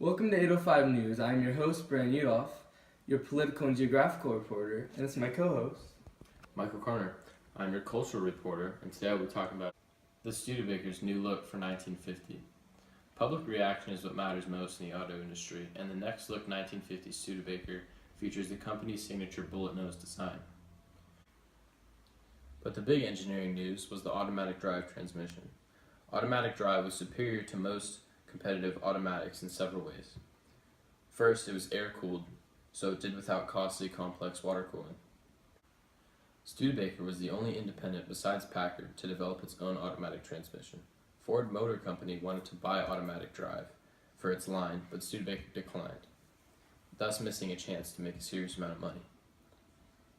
Welcome to 805 News. I am your host, Brian Udoff, your political and geographical reporter, and it's my co-host, Michael Carter. I'm your cultural reporter, and today I'll be talking about the Studebaker's new look for 1950. Public reaction is what matters most in the auto industry, and the next look 1950 Studebaker features the company's signature bullet nose design. But the big engineering news was the automatic drive transmission. Automatic drive was superior to most competitive automatics in several ways. First, it was air-cooled, so it did without costly, complex water cooling. Studebaker was the only independent besides Packard to develop its own automatic transmission. Ford Motor Company wanted to buy automatic drive for its line, but Studebaker declined, thus missing a chance to make a serious amount of money.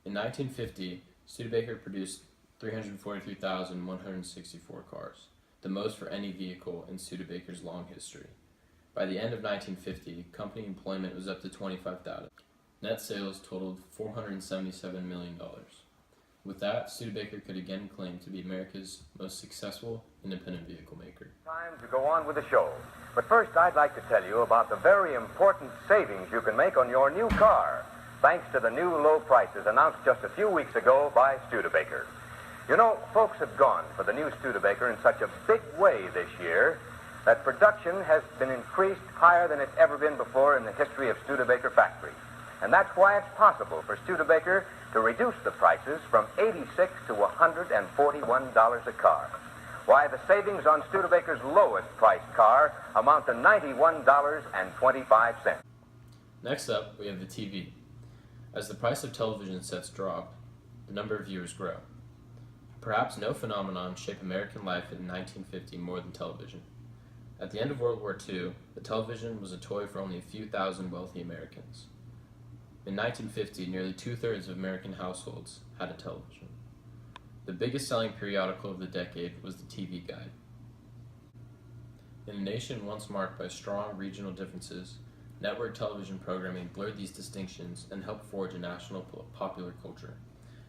In 1950, Studebaker produced 343,164 cars, the most for any vehicle in Studebaker's long history. By the end of 1950, company employment was up to 25,000. Net sales totaled $477 million. With that, Studebaker could again claim to be America's most successful independent vehicle maker. Time to go on with the show. But first, I'd like to tell you about the very important savings you can make on your new car, thanks to the new low prices announced just a few weeks ago by Studebaker. You know, folks have gone for the new Studebaker in such a big way this year that production has been increased higher than it's ever been before in the history of Studebaker factories. And that's why it's possible for Studebaker to reduce the prices from $86 to $141 a car. Why, the savings on Studebaker's lowest priced car amount to $91.25. Next up, we have the TV. As the price of television sets drop, the number of viewers grow. Perhaps no phenomenon shaped American life in 1950 more than television. At the end of World War II, the television was a toy for only a few thousand wealthy Americans. In 1950, nearly two-thirds of American households had a television. The biggest selling periodical of the decade was the TV Guide. In a nation once marked by strong regional differences, network television programming blurred these distinctions and helped forge a national popular culture.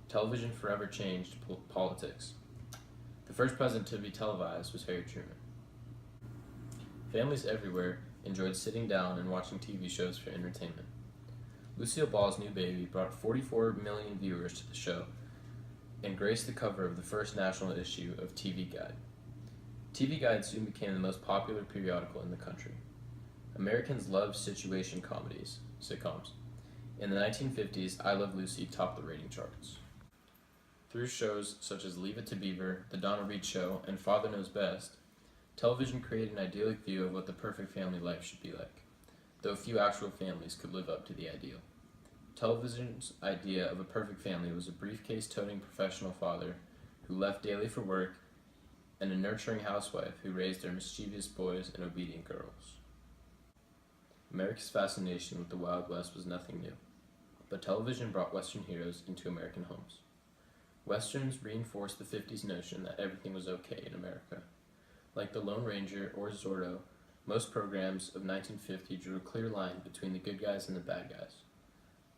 Television forever changed politics. The first president to be televised was Harry Truman. Families everywhere enjoyed sitting down and watching TV shows for entertainment. Lucille Ball's New Baby brought 44 million viewers to the show and graced the cover of the first national issue of TV Guide. TV Guide soon became the most popular periodical in the country. Americans loved situation comedies, sitcoms. In the 1950s, I Love Lucy topped the rating charts. Through shows such as Leave It to Beaver, The Donna Reed Show, and Father Knows Best, television created an idyllic view of what the perfect family life should be like, though few actual families could live up to the ideal. Television's idea of a perfect family was a briefcase-toting professional father who left daily for work and a nurturing housewife who raised their mischievous boys and obedient girls. America's fascination with the Wild West was nothing new, but television brought Western heroes into American homes. Westerns reinforced the 50s notion that everything was okay in America. Like the Lone Ranger or Zorro, most programs of 1950 drew a clear line between the good guys and the bad guys.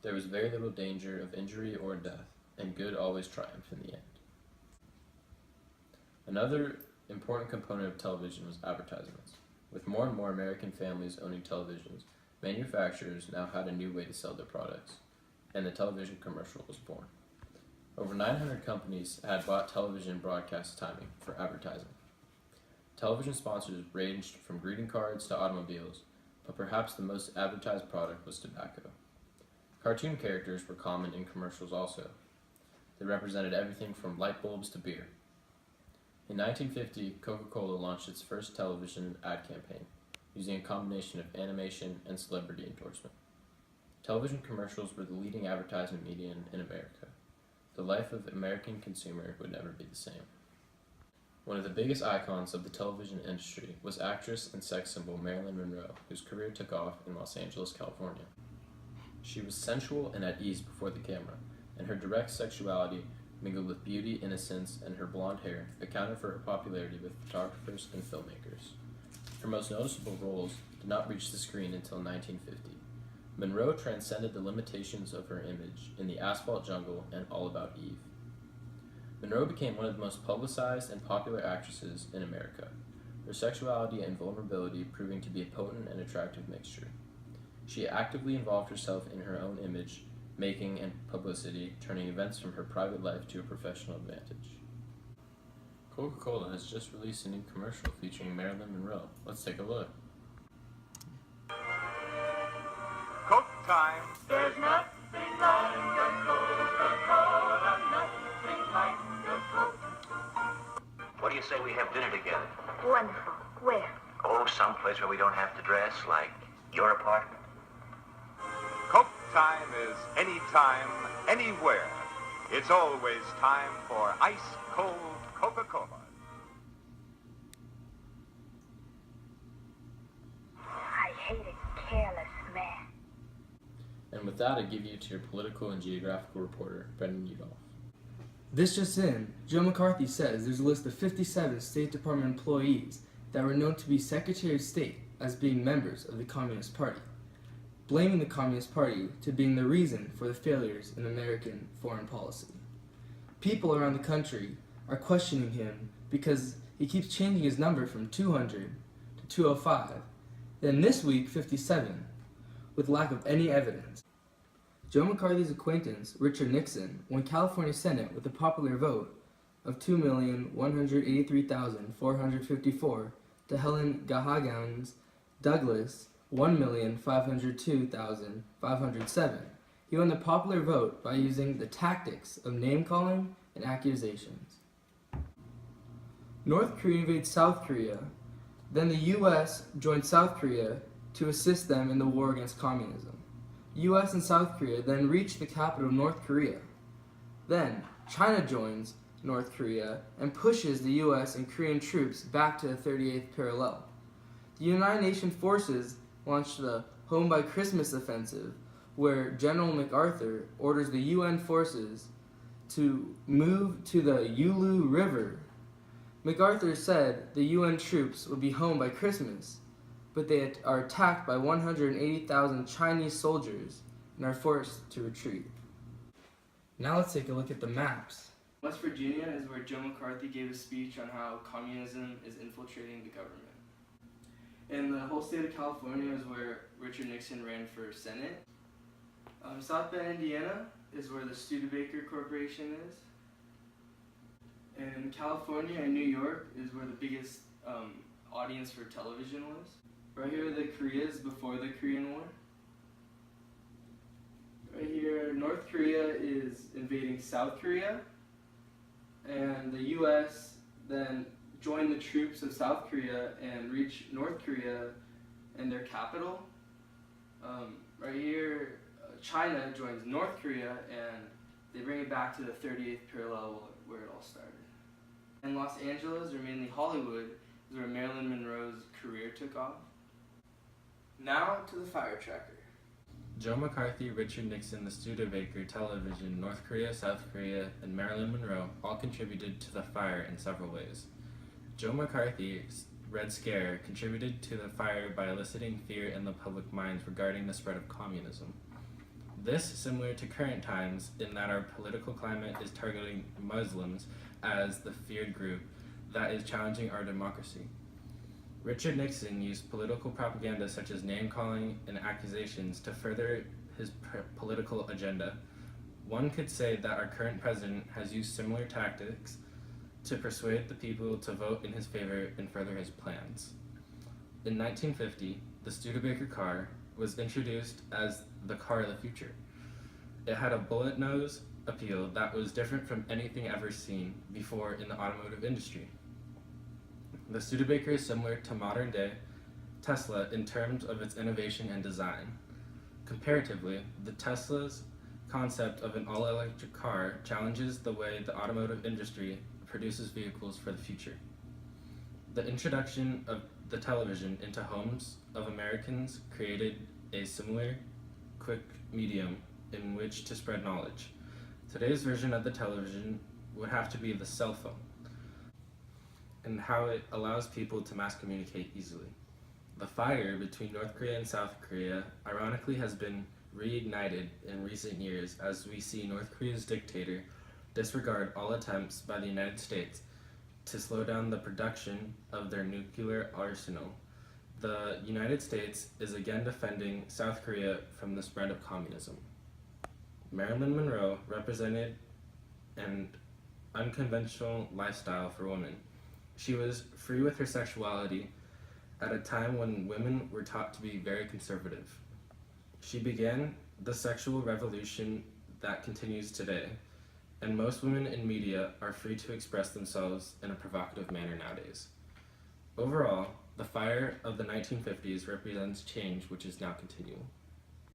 There was very little danger of injury or death, and good always triumphed in the end. Another important component of television was advertisements. With more and more American families owning televisions, manufacturers now had a new way to sell their products, and the television commercial was born. Over 900 companies had bought television broadcast timing for advertising. Television sponsors ranged from greeting cards to automobiles, but perhaps the most advertised product was tobacco. Cartoon characters were common in commercials also. They represented everything from light bulbs to beer. In 1950, Coca-Cola launched its first television ad campaign, using a combination of animation and celebrity endorsement. Television commercials were the leading advertisement medium in America. The life of the American consumer would never be the same. One of the biggest icons of the television industry was actress and sex symbol Marilyn Monroe, whose career took off in Los Angeles, California. She was sensual and at ease before the camera, and her direct sexuality, mingled with beauty, innocence, and her blonde hair, accounted for her popularity with photographers and filmmakers. Her most noticeable roles did not reach the screen until 1950. Monroe transcended the limitations of her image in The Asphalt Jungle and All About Eve. Monroe became one of the most publicized and popular actresses in America. her sexuality and vulnerability proving to be a potent and attractive mixture. She actively involved herself in her own image, making and publicity, turning events from her private life to a professional advantage. Coca-Cola has just released a new commercial featuring Marilyn Monroe. Let's take a look. Coke time. There's nothing like a Coca-Cola, nothing like a Coke. What do you say we have dinner together? Wonderful. Where? Oh, someplace where we don't have to dress, like your apartment. Coke time is anytime, anywhere. It's always time for ice-cold Coca-Cola. I hate a careless man. And with that, I give you to your political and geographical reporter, Brendan Udolph. This just in, Joe McCarthy says there's a list of 57 State Department employees that were known to be Secretary of State as being members of the Communist Party, blaming the Communist Party to being the reason for the failures in American foreign policy. People around the country are questioning him because he keeps changing his number from 200 to 205, then this week 57, with lack of any evidence. Joe McCarthy's acquaintance, Richard Nixon, won California Senate with a popular vote of 2,183,454 to Helen Gahagan's Douglas 1,502,507. He won the popular vote by using the tactics of name-calling and accusations. North Korea invades South Korea. Then the U.S. joined South Korea to assist them in the war against communism. U.S. and South Korea then reach the capital of North Korea. Then China joins North Korea and pushes the U.S. and Korean troops back to the 38th parallel. The United Nations forces launched the Home by Christmas offensive, where General MacArthur orders the UN forces to move to the Yalu River. MacArthur said the UN troops would be home by Christmas, but they are attacked by 180,000 Chinese soldiers and are forced to retreat. Now let's take a look at the maps. West Virginia is where Joe McCarthy gave a speech on how communism is infiltrating the government. And the whole state of California is where Richard Nixon ran for Senate. South Bend, Indiana is where the Studebaker Corporation is. And California and New York is where the biggest audience for television was. Right here are the Koreas before the Korean War. Right here, North Korea is invading South Korea. And the U.S. then joined the troops of South Korea and reached North Korea and their capital. Right here, China joins North Korea and they bring it back to the 38th parallel where it all started. And Los Angeles, or mainly Hollywood, is where Marilyn Monroe's career took off. Now to the fire tracker. Joe McCarthy, Richard Nixon, the Studebaker television, North Korea, South Korea, and Marilyn Monroe all contributed to the fire in several ways. Joe McCarthy's Red Scare contributed to the fire by eliciting fear in the public minds regarding the spread of communism. This similar to current times in that our political climate is targeting Muslims as the feared group that is challenging our democracy. Richard Nixon used political propaganda such as name-calling and accusations to further his political agenda. One could say that our current president has used similar tactics to persuade the people to vote in his favor and further his plans. In 1950, the Studebaker car was introduced as the car of the future. It had a bullet nose appeal that was different from anything ever seen before in the automotive industry. The Studebaker is similar to modern-day Tesla in terms of its innovation and design. Comparatively, the Tesla's concept of an all-electric car challenges the way the automotive industry produces vehicles for the future. The introduction of the television into homes of Americans created a similar, quick medium in which to spread knowledge. Today's version of the television would have to be the cell phone, and how it allows people to mass communicate easily. The fire between North Korea and South Korea ironically has been reignited in recent years as we see North Korea's dictator disregard all attempts by the United States to slow down the production of their nuclear arsenal, the United States is again defending South Korea from the spread of communism. Marilyn Monroe represented an unconventional lifestyle for women. She was free with her sexuality at a time when women were taught to be very conservative. She began the sexual revolution that continues today, and most women in media are free to express themselves in a provocative manner nowadays. Overall, the fire of the 1950s represents change which is now continuing.